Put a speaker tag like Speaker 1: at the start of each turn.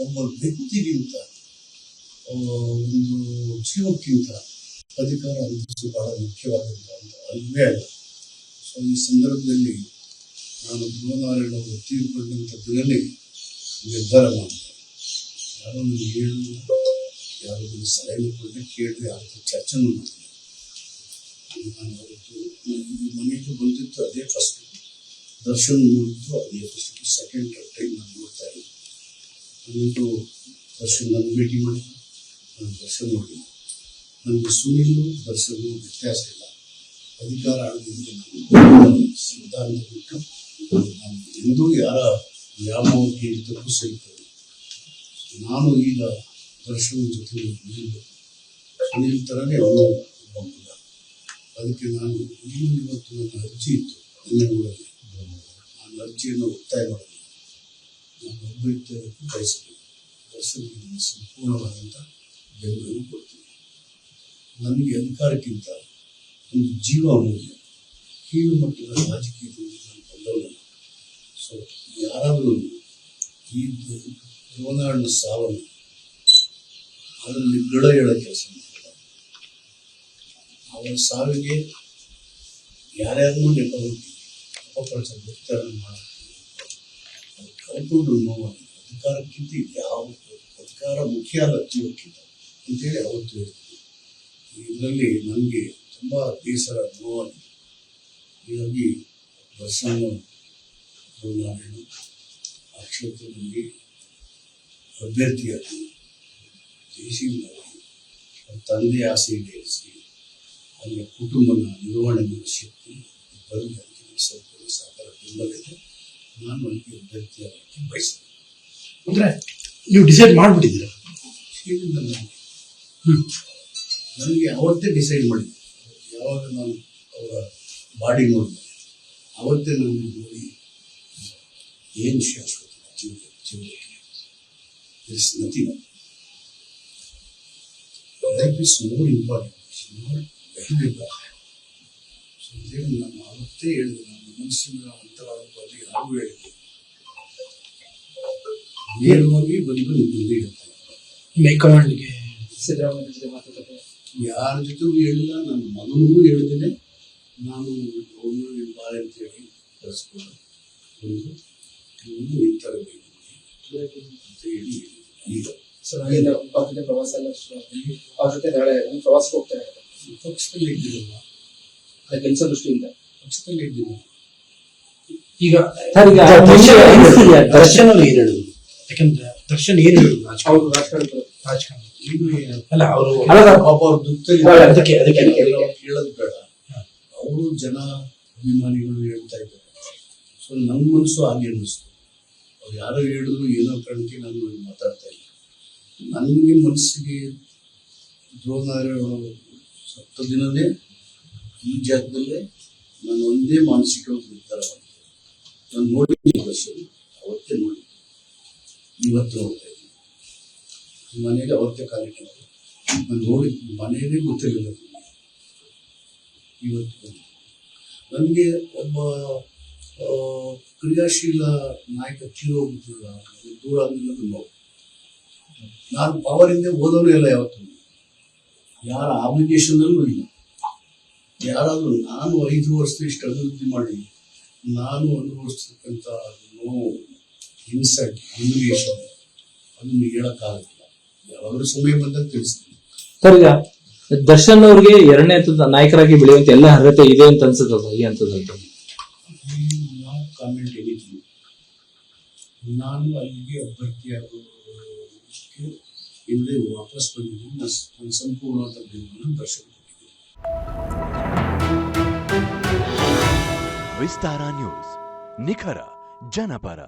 Speaker 1: ಒಬ್ಬ ವ್ಯಕ್ತಿಗಿಂತ ಒಂದು ಜೀವಕ್ಕಿಂತ ಅಧಿಕಾರ ಅನ್ನಿಸು ಬಹಳ ಮುಖ್ಯವಾದಂಥ ಅಲ್ವೇ ಅಲ್ಲ. ಸೊ ಈ ಸಂದರ್ಭದಲ್ಲಿ ನಾನು ಧ್ರುವನಾರಾಯಣ ಅವರು ತೀರ್ಕೊಂಡಂಥ ದಿನವೇ ನಿರ್ಧಾರ ಮಾಡಿದೆ. ಯಾರೋ ನನಗೆ ಹೇಳಿಲ್ಲ, ಯಾರೋ ನನ್ನ ಸಲಹೆ ಕೊಡದೆ ಕೇಳಿದೆ, ಯಾರ ಚರ್ಚೆನೂ ಮಾಡಿದೆ. ನಾನು ಅವತ್ತು ಈ ಮನೆಗೆ ಬಂದಿತ್ತು ಅದೇ ಫಸ್ಟ್, ದರ್ಶನ್ ನೋಡಿದ್ದು ಅದೇ ಫಸ್ಟ್, ಸೆಕೆಂಡ್ ಟೈಮ್ ನಾನು ನೋಡ್ತಾ ಇದ್ದೆ. ನಾನಿಂಟು ದರ್ಶನ್ ನನ್ನ ಭೇಟಿ ಮಾಡಿದ್ದು, ನಾನು ದರ್ಶನ್ ನೋಡಿದ್ದು. ನನಗೆ ಸುನೀಲು ದರ್ಶನ್ ವ್ಯತ್ಯಾಸ ಇಲ್ಲ. ಅಧಿಕಾರ ಆಡೋದ್ರಿಂದ ಸಿದ್ಧಾಂತ ಬಿಟ್ಟು ನಾನು ಎಂದೂ ಯಾರ ವ್ಯಾಮೋಹಕ್ಕೆ ಇದ್ದಕ್ಕೂ ಸಹಿತದೆ. ನಾನು ಈಗ ದರ್ಶನ ಜೊತೆ ನಿಲ್ಲಬೇಕು, ಸುನೀಲ್ ಥರನೇ ಅವನು ಒಬ್ಬ ಮಗ. ಅದಕ್ಕೆ ನಾನು ಇವತ್ತು ನನ್ನ ಅರ್ಜಿ ಇತ್ತು ಹನ್ನೆರಡರಲ್ಲಿ, ನಾನು ಅರ್ಜಿಯನ್ನು ಒತ್ತಾಯ ಮಾಡಿದೆ. ನಾನು ಒಬ್ಬ ಬಯಸಬೇಕು, ದರ್ಶನಿಗೆ ಸಂಪೂರ್ಣವಾದಂಥ ಬೆಂಬಲ ಕೊಡ್ತೀನಿ. ನನಗೆ ಅಧಿಕಾರಕ್ಕಿಂತ ಒಂದು ಜೀವ ಅಮೂಲ್ಯ. ಕೀಳು ಮಟ್ಟದ ರಾಜಕೀಯದಲ್ಲಿ ನಾನು ಬಂದವಲ್ಲ. ಸೊ ಯಾರಾದರೂ ಈ ಧ್ರುವನಾರಾಯಣ ಸಾವನ್ನು ಅದರಲ್ಲಿ ಗಿಡ ಹೇಳೋ ಕೆಲಸ ಮಾಡ್ತಾರೆ. ಅವರ ಸಾವಿಗೆ ಯಾರ್ಯಾರನ್ನೂ ನೆಪಗೊತ್ತಿ ಅಪಪ್ರಚಾರ ಬಿಡ್ತಾರೆ ಮಾಡ್ತೀನಿ. ಅದು ಕಳ್ಕೊಂಡು ನೋವಾಗಿ ಅಧಿಕಾರಕ್ಕಿಂತ ಯಾವ ಅಧಿಕಾರ ಮುಖ್ಯ ಅಲ್ಲ ಜೀವಕ್ಕಿಂತ ಅಂತೇಳಿ ಅವತ್ತು ಹೇಳ್ತೀನಿ. ಇದರಲ್ಲಿ ನನಗೆ ತುಂಬ ಬೇಸರ ನೋವಾಗಿ, ಹೀಗಾಗಿ ದರ್ಶನ ಧ್ರುವನಾರಾಯಣ ಆ ಕ್ಷೇತ್ರದಲ್ಲಿ ಅಭ್ಯರ್ಥಿಯಾಗಿ ದೇಶೀಯವಾಗಿ ತಂದೆ ಆಸೆ ಈಡೇರಿಸಿ ಅವರ ಕುಟುಂಬನ ನಿರ್ವಹಣೆ ಮಾಡೋ ಶಕ್ತಿ ಬರಲಿ ಅಂತ ಸಂಪೂರ್ಣ ಸಹಕಾರ ಬೆಂಬಲಿದೆ. ನಾನು ಅದಕ್ಕೆ ಅಭ್ಯರ್ಥಿಯಾಗಿ ಬಯಸ್ತೇನೆ.
Speaker 2: ಅಂದರೆ ನೀವು ಡಿಸೈಡ್ ಮಾಡಿಬಿಟ್ಟಿದ್ದೀರಾ?
Speaker 1: ನನಗೆ ಅವತ್ತೇ ಡಿಸೈಡ್ ಮಾಡಿದ್ದೆ. ಯಾವಾಗ ನಾನು ಅವರ ಬಾಡಿ ನೋಡಿದೆ ಅವತ್ತೇ ನಾನು ನೋಡಿ ಏನು ಶಾಶ್ವತ ಜೀವನಕ್ಕೆ is nothing. Life is more important, it's not valuable. So ಅಂತೇಳಿ ನಾನು ಅವತ್ತೇ ಹೇಳಿದೆ. ನನ್ನ ಮನಸ್ಸಿನ ಅಂತರಾಳದಲ್ಲಿ ಯಾರಿಗೂ ಹೇಳಿದ್ದೆ, ನೇರವಾಗಿ ಬಂದು ನಿಮ್ಮ ಮುಂದೆ ಹೇಳ್ತಾರೆ.
Speaker 2: ಹೈಕಮಾಂಡ್ಗೆ ಸಿದ್ದರಾಮಯ್ಯ ಜೊತೆ ಮಾತುಕತೆ
Speaker 1: ಯಾರ ಜೊತೆಗೂ ಹೇಳಿಲ್ಲ, ನನ್ನ ಮಗನಿಗೂ ಹೇಳಿದ್ದೇನೆ. ನಾನು ಅವನು ಬಾಳೆ ಅಂತೇಳಿ ಕಳಿಸ್ಕೊಂಡು ಒಂದು ನಿಂತರಬೇಕು ಅಂತ ಹೇಳಿ ಈಗ
Speaker 2: ಪ್ರವಾಸ ಎಲ್ಲ ಅವ್ರ ಜೊತೆ ನಾಳೆ ಪ್ರವಾಸಕ್ಕೆ ಹೋಗ್ತಾರೆ.
Speaker 1: ಪಕ್ಷದಲ್ಲಿ ಇದ್ದೀರಲ್ಲ,
Speaker 2: ಕೆಲಸ ದೃಷ್ಟಿಯಿಂದ
Speaker 1: ಪಕ್ಷದಲ್ಲಿ ಇದ್ದೀನಿ.
Speaker 2: ಈಗ ದರ್ಶನ್ ಅವ್ರು ಏನು ಹೇಳುದು? ಯಾಕಂದ್ರೆ ದರ್ಶನ್ ಏನು ಹೇಳುದು? ಅವರು ರಾಜಕಾರಣ ಅಲ್ಲ, ಅವರು
Speaker 1: ಪಾಪ ಅವ್ರ ದುಃಖ
Speaker 2: ಅದಕ್ಕೆ
Speaker 1: ಹೇಳೋದು ಬೇಡ. ಅವರು ಜನ ಅಭಿಮಾನಿಗಳು ಹೇಳ್ತಾ ಇದ್ದಾರೆ. ಸೊ ನನ್ನ ಮನಸ್ಸು ಹಾಗೆ ಅನ್ನಿಸ್ತು. ಅವ್ರು ಯಾರೋ ಹೇಳಿದ್ರು ಏನೋ ಕಾರಣಕ್ಕೆ ನಾನು ಮಾತಾಡ್ತಾ ಇಲ್ಲ. ನನಗೆ ಮನಸ್ಸಿಗೆ ಧ್ರುವನಾರಾಯಣ ಸತ್ತ ದಿನವೇ ಈ ಜಾಗದಲ್ಲೇ ನಾನು ಒಂದೇ ಮಾನಸಿಕವಾಗಿ ನಿರ್ಧಾರ ಮಾಡಿದ್ದೆ. ನಾನು ನೋಡಿದ್ದೀನಿ ದರ್ಶನ, ಅವತ್ತೇ ನೋಡಿ, ಇವತ್ತು ನೋಡ್ತಾ ಇದ್ದೀನಿ. ಮನೆಗೆ ಅವತ್ತೇ ಕಾಲಿಟ್ಟು ನಾನು ನೋಡಿ ಮನೆಯೇ ಗೊತ್ತಿರಲಿಲ್ಲ. ಇವತ್ತು ನನಗೆ ಒಬ್ಬ ಕ್ರಿಯಾಶೀಲ ನಾಯಕ ತೀರೋಗ್ಬಿಟ್ಟಿಲ್ಲ, ದೂರ ಆದ್ಮೇಲೆ ನೋವು. ನಾನು ಪವರಿಂದ ಓದೋನು ಇಲ್ಲ, ಯಾವತ್ತೂ ಯಾರ ಆಬ್ಲಿಗೇಷನಲ್ಲೂ ಇಲ್ಲ. ಯಾರಾದರೂ ನಾನು 5 ವರ್ಷ ಇಷ್ಟು ಅಭಿವೃದ್ಧಿ ಮಾಡಿ ನಾನು ಅನುಭವಿಸ್ತಕ್ಕಂಥ ನೋವು, ಇನ್ಸಲ್ಟ್, ಹ್ಯುಮಿಲಿಯೇಷನ್ ಅದನ್ನು ಹೇಳಕ್ಕಾಗಲ್ಲ. ಯಾವಾಗಲೂ ಸಮಯ ಬಂದಾಗ ತಿಳಿಸ್ತೀನಿ.
Speaker 3: ಸರ್, ಈಗ ದರ್ಶನ್ ಅವ್ರಿಗೆ 2ನೇ ಹಂತದ ನಾಯಕರಾಗಿ ಬೆಳೆಯುವಂತ ಎಲ್ಲ ಅರ್ಹತೆ ಇದೆ ಅಂತ ಅನ್ಸುತ್ತದ ಈ ಹಂತದಲ್ಲಿ?
Speaker 1: ನಾವು ಕಾಮೆಂಟ್ ಏನಿದ್ವಿ, ನಾನು ಅಲ್ಲಿಗೆ ಅಭ್ಯರ್ಥಿಯಾಗೋದಕ್ಕೆ ಹಿಂದೆ ವಾಪಸ್ ಬಂದಿದ್ದೀನಿ. ನಾನು ಸಂಪೂರ್ಣವಾದ ಬೆಂಬಲ ದರ್ಶನ ಕೊಟ್ಟಿದ್ದೀನಿ.
Speaker 4: ವಿಸ್ತಾರ ನ್ಯೂಸ್, ನಿಖರ ಜನಪರ.